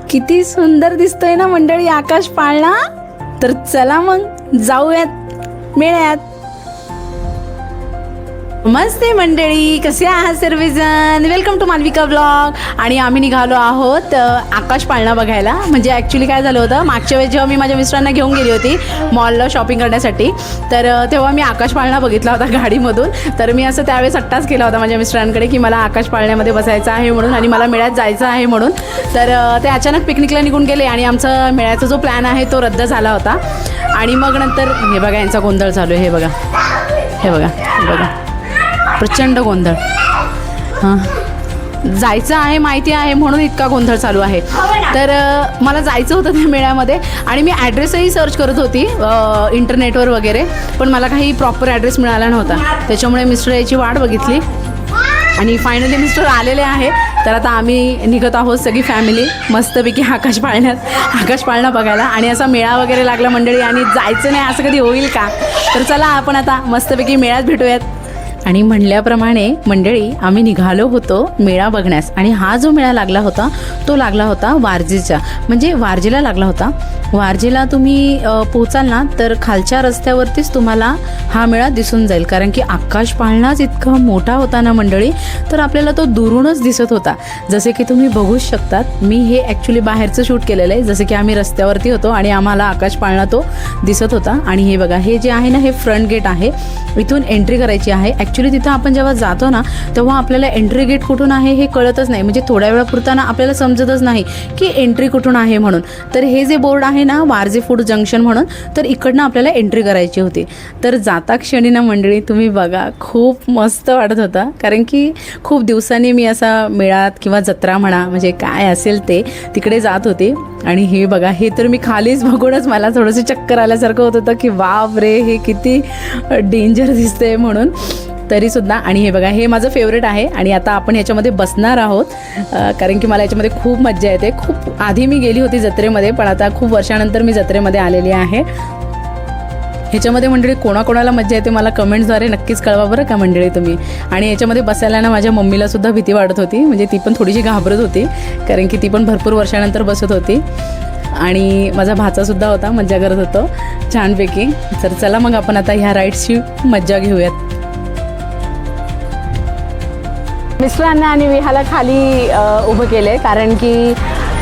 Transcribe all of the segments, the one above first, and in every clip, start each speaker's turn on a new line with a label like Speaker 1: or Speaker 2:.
Speaker 1: किती सुंदर दिसतोय ना मंडळी आकाश पाळणा. तर चला मग जाऊयात मेळ्यात. नमस्ते मंडळी, कसे आहात सर्वजण. Welcome to Malvika blog. आणि आम्ही निघालो आहोत आकाश पाळणा बघायला. म्हणजे ॲक्च्युली काय झालं होतं, मागच्या वेळेस जेव्हा मी माझ्या मिस्टरांना घेऊन गेली होती मॉलला शॉपिंग करण्यासाठी, तर तेव्हा मी आकाश पाळणा बघितला होता गाडीमधून. तर मी असं त्यावेळेस अट्टाच केला होता माझ्या मिस्टरांकडे की मला आकाश पाळण्यामध्ये बसायचं आहे म्हणून आणि मला मेळ्यात जायचं आहे म्हणून. तर ते अचानक पिकनिकला निघून गेले आणि आमचा मेळ्याचा जो प्लॅन आहे तो रद्द झाला होता. आणि मग नंतर हे बघा यांचा गोंधळ चालू आहे. हे बघा हे बघा हे बघा, प्रचंड गोंधळ. हां, जायचं आहे माहिती आहे म्हणून इतका गोंधळ चालू आहे. तर मला जायचं होतं त्या मेळ्यामध्ये आणि मी ॲड्रेसही सर्च करत होती इंटरनेटवर वगैरे, पण मला काही प्रॉपर ॲड्रेस मिळाला नव्हता. त्याच्यामुळे मिस्टर याची वाट बघितली आणि फायनली मिस्टर आलेले आहे. तर आता आम्ही निघत आहोत सगळी फॅमिली मस्तपैकी आकाश पाळणा बघायला. आणि असा मेळा वगैरे लागला मंडळी आणि जायचं नाही असं कधी होईल का. तर चला आपण आता मस्तपैकी मेळ्यात भेटूयात. आणि म्हणल्याप्रमाणे मंडळी आम्ही निघालो होतो मेळा बघण्यास. आणि हा जो मेळा लागला होता तो लागला होता वारजेचा, म्हणजे वारजेला लागला होता. वारजेला तुम्ही पोचाल ना तर खालच्या रस्त्यावरतीच तुम्हाला हा मेळा दिसून जाईल, कारण की आकाश पाळणाच इतका मोठा होता ना मंडळी, तर आपल्याला तो दुरूनच दिसत होता. जसे की तुम्ही बघूच शकतात, मी हे ॲक्च्युली बाहेरचं शूट केलेलं आहे. जसे की आम्ही रस्त्यावरती होतो आणि आम्हाला आकाश पाळणा तो दिसत होता. आणि हे बघा, हे जे आहे ना हे फ्रंट गेट आहे, इथून एंट्री करायची आहे. ॲक्च्युली तिथं आपण जेव्हा जातो ना तेव्हा आपल्याला एंट्री गेट कुठून आहे हे कळतच नाही, म्हणजे थोड्या वेळापुरता ना आपल्याला समजतच नाही की एंट्री कुठून आहे म्हणून. तर हे जे बोर्ड आहे ना वारजे फूड जंक्शन म्हणून, तर इकडनं आपल्याला एंट्री करायची होती. तर जाता क्षणी ना मंडळी तुम्ही बघा, खूप मस्त वाटत होता, कारण की खूप दिवसांनी मी असा मेळात किंवा जत्रा म्हणा म्हणजे काय असेल ते तिकडे जात होते. आणि हे बघा, हे तर मी खालीच बघूनच मला थोडंसं चक्कर आल्यासारखं होत होतं की बाप रे, हे किती डेंजर दिसतंय म्हणून तरीसुद्धा. आणि हे बघा, हे माझं फेवरेट आहे आणि आता आपण ह्याच्यामध्ये बसणार आहोत, कारण की मला याच्यामध्ये खूप मज्जा येते. खूप आधी मी गेली होती जत्रेमध्ये, पण आता खूप वर्षानंतर मी जत्रेमध्ये आलेली आहे. ह्याच्यामध्ये मंडळी कोणाकोणाला मज्जा येते मला कमेंट्सद्वारे नक्कीच कळवा बरं का मंडळी तुम्ही. आणि याच्यामध्ये बसायला ना माझ्या मम्मीलासुद्धा भीती वाटत होती, म्हणजे ती पण थोडीशी घाबरत होती, कारण की ती पण भरपूर वर्षानंतर बसत होती. आणि माझा भाचासुद्धा होता, मज्जा करत होतो छानपैकी. तर चला मग आपण आता ह्या राईड्सची मज्जा घेऊयात. मिस्टरांना आणि विहाला खाली उभं केले, कारण की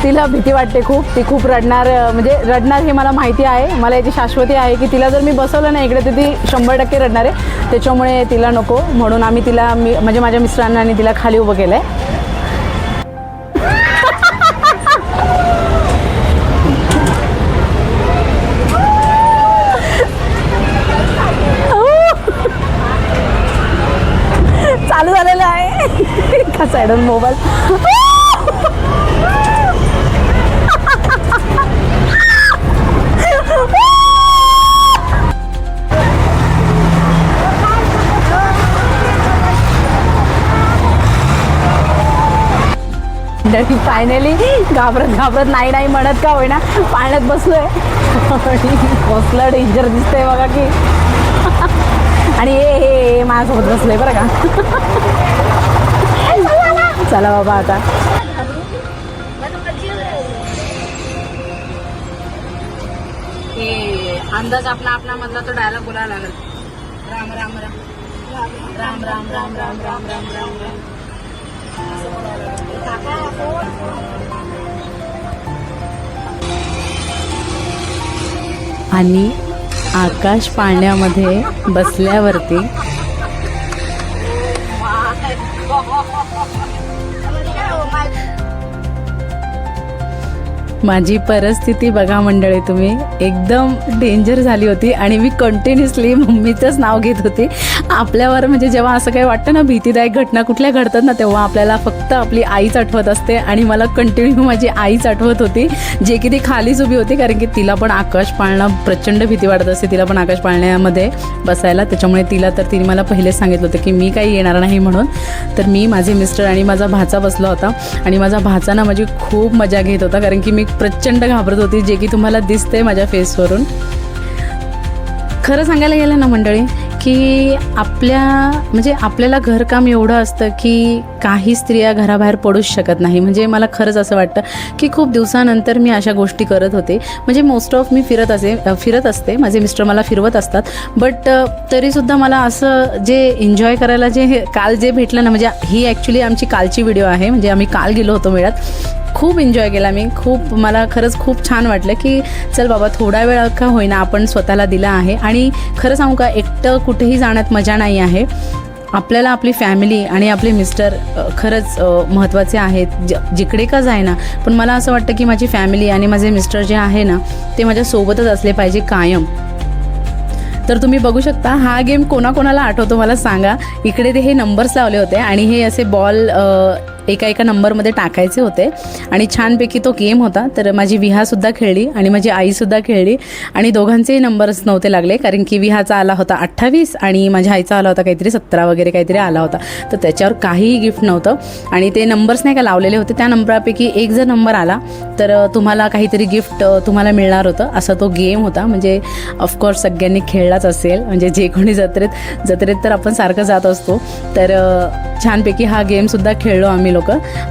Speaker 1: तिला भीती वाटते खूप. ती खूप रडणार, म्हणजे रडणार हे मला माहिती आहे. मला याची शाश्वती आहे की तिला जर मी बसवलं ना इकडे तर ती 100% रडणार आहे. त्याच्यामुळे तिला नको म्हणून आम्ही तिला म्हणजे माझ्या मिस्टरांना आणि तिला खाली उभं केलं आहे. चालू झालेलं आहे का साईडून मोबाईल. फायनली घाबरत नाही म्हणत का होईना पाण्यात बसलोय. कसलं डेंजर दिसतंय बघा की. आणि हे माझ्यासोबत बसलंय बरं का. चला बाबा आता अंदाज आपला मधला तो डायलॉग बोलायला लागला. राम राम राम राम राम राम राम राम राम राम राम. आणि आकाश पाळण्यामध्ये बसल्यावरती माझी परिस्थिती बघा मंडळी तुम्ही, एकदम डेंजर झाली होती. आणि मी कंटिन्युअसली मम्मीचंच नाव घेत होते आपल्यावर. म्हणजे जेव्हा असं काही वाटतं ना भीतीदायक घटना कुठल्या घडतात ना, तेव्हा आपल्याला फक्त आपली आईच आठवत असते. आणि मला कंटिन्यू माझी आईच आठवत होती, जे की ती खालीच उभी होती, कारण की तिला पण आकाश पाळणा प्रचंड भीती वाटत असते. तिला पण आकाश पाळण्यामध्ये बसायला. त्याच्यामुळे तिने मला पहिलेच सांगितलं होतं की मी काही येणार नाही म्हणून. तर मी, माझे मिस्टर आणि माझा भाचा बसला होता. आणि माझा भाचा ना माझी खूप मजा घेत होता, कारण की मी प्रचंड घाबरत होती, जे की तुम्हाला दिसते माझ्या फेसवरून. खरं सांगायला गेलं ना मंडळी, की आपल्याला घरकाम एवढं असतं की काही स्त्रिया घराबाहेर पडूच शकत नाही. म्हणजे मला खरंच असं वाटतं की खूप दिवसानंतर मी अशा गोष्टी करत होते. म्हणजे मोस्ट ऑफ मी फिरत असते, माझे मिस्टर मला फिरवत असतात. बट तरीसुद्धा मला असं जे एन्जॉय करायला काल जे भेटलं ना, म्हणजे ही ॲक्च्युली आमची कालची व्हिडिओ आहे. म्हणजे आम्ही काल गेलो होतो मेळ्यात, खूप एन्जॉय केला मी. मला खरंच खूप छान वाटलं की चल बाबा थोडा वेळ का होईना आपण स्वतःला दिला आहे. आणि खरं सांगू का, एकटं कुठेही जाण्यात मजा नाही आहे. आपल्याला आपली फॅमिली आणि आपले मिस्टर खरंच महत्त्वाचे आहेत, जिकडे का जायना. पण मला असं वाटतं की माझी फॅमिली आणि माझे मिस्टर जे आहे ना, ते माझ्यासोबतच असले पाहिजे कायम. तर तुम्ही बघू शकता हा गेम कोणाकोणाला आठवतो मला सांगा. इकडे हे नंबर्स लावले होते आणि हे असे बॉल एका नंबरमध्ये टाकायचे होते आणि छानपैकी तो गेम होता. तर माझी विहासुद्धा खेळली आणि माझी आईसुद्धा खेळली आणि दोघांचेही नंबर्स नव्हते लागले, कारण की विहाचा आला होता 28 आणि माझ्या आईचा आला होता काहीतरी 17 वगैरे काहीतरी आला होता. तर त्याच्यावर काहीही गिफ्ट नव्हतं आणि ते नंबर्स नाही का लावलेले होते, त्या नंबरापैकी एक जर नंबर आला तर तुम्हाला काहीतरी गिफ्ट तुम्हाला मिळणार होतं. असा तो गेम होता. म्हणजे ऑफकोर्स सगळ्यांनी खेळलाच असेल, म्हणजे जे कोणी जत्रेत तर आपण सारखं जात असतो. तर छानपैकी हा गेमसुद्धा खेळलो आम्ही लोक.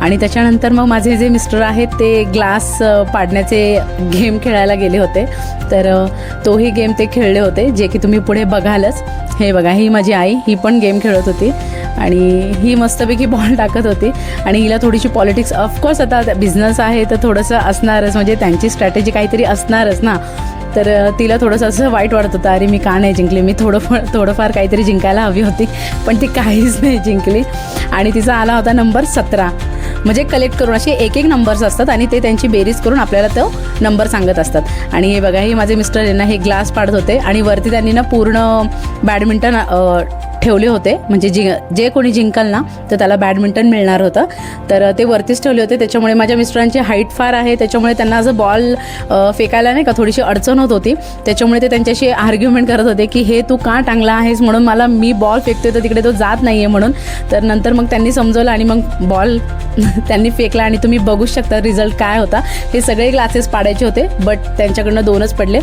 Speaker 1: आणि त्याच्यानंतर मग माझे जे मिस्टर आहेत ते ग्लास पाडण्याचे गेम खेळायला गेले होते. तर तोही गेम ते खेळले होते, जे की तुम्ही पुढे बघालच. हे बघा, ही माझी आई, ही पण गेम खेळत होती आणि ही मस्तपैकी बॉल टाकत होती. आणि हिला थोडीशी पॉलिटिक्स, ऑफकोर्स आता बिझनेस आहे तर थोडंसं असणारच, म्हणजे त्यांची स्ट्रॅटेजी काहीतरी असणारच ना. तर तिला थोडंसं असं वाईट वाटत होतं, अरे मी का नाही जिंकली, मी थोडंफार काहीतरी जिंकायला हवी होती, पण ती काहीच नाही जिंकली. आणि तिचा आला होता नंबर 17. म्हणजे कलेक्ट करून असे एक नंबर्स असतात आणि ते त्यांची बेरीज करून आपल्याला तो नंबर सांगत असतात. आणि हे बघा, हे माझे मिस्टर यांना हे ग्लास पाडत होते आणि वरती त्यांनी ना पूर्ण बॅडमिंटन ठेवले होते. म्हणजे जे कोणी जिंकल ना तर त्याला बॅडमिंटन मिळणार होतं. तर ते वरतीच ठेवले होते. त्याच्यामुळे माझ्या मिस्टरांची हाईट फार आहे, त्याच्यामुळे त्यांना असं बॉल फेकायला नाही का थोडीशी अडचण होत होती. त्याच्यामुळे ते त्यांच्याशी आर्ग्युमेंट करत होते की हे तू का टांगला आहेस म्हणून, मी बॉल फेकतोय तर तिकडे तो जात नाही आहे म्हणून. तर नंतर मग त्यांनी समजवलं आणि मग बॉल त्यांनी फेकला आणि तुम्ही बघू शकता रिझल्ट काय होता. हे सगळे ग्लासेस पाडायचे होते, बट त्यांच्याकडनं 2च पडले,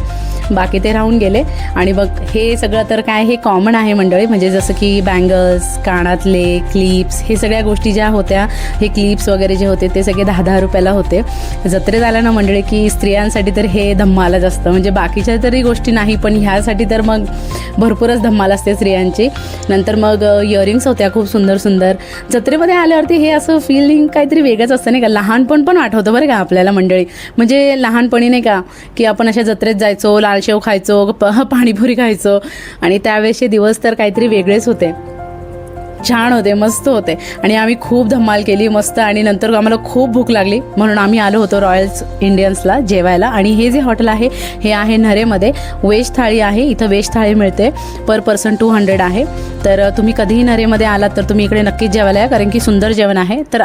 Speaker 1: बाकी ते राहून गेले. आणि मग हे सगळं तर काय, हे कॉमन आहे मंडळी. म्हणजे जसं की बँगल्स, कानातले, क्लिप्स, हे सगळ्या गोष्टी ज्या होत्या, हे क्लिप्स वगैरे जे होते ते सगळे 10-10 रुपयाला होते. जत्रेत आल्या ना मंडळी की स्त्रियांसाठी तर हे धम्मालच असतं. म्हणजे बाकीच्या तरी गोष्टी नाही, पण ह्यासाठी तर मग भरपूरच धम्माल असते स्त्रियांची. नंतर मग इयरिंग्स होत्या खूप सुंदर सुंदर. जत्रेमध्ये आल्यावरती हे असं फीलिंग काहीतरी वेगळंच असतं नाही का. लहानपण पण आठवतं बरं का आपल्याला मंडळी. म्हणजे लहानपणी नाही का की आपण अशा जत्रेत जायचो, लालशेव खायचो, पाणीपुरी खायचो आणि त्यावेळेसचे दिवस तर काहीतरी वेगळेच होते. छान होते, मस्त होते आणि आम्ही खूप धमाल केली मस्त. आणि नंतर आम्हाला खूप भूक लागली म्हणून आम्ही आलो होतो रॉयल्स इंडियन्सला जेवायला. आणि हे जे हॉटेल आहे हे आहे नरेमध्ये. व्हेज थाळी आहे, इथं व्हेज थाळी मिळते. पर पर्सन 200 आहे. तर तुम्ही कधीही नरेमध्ये आलात तर तुम्ही इकडे नक्कीच जेवायला या, कारण की सुंदर जेवण आहे. तर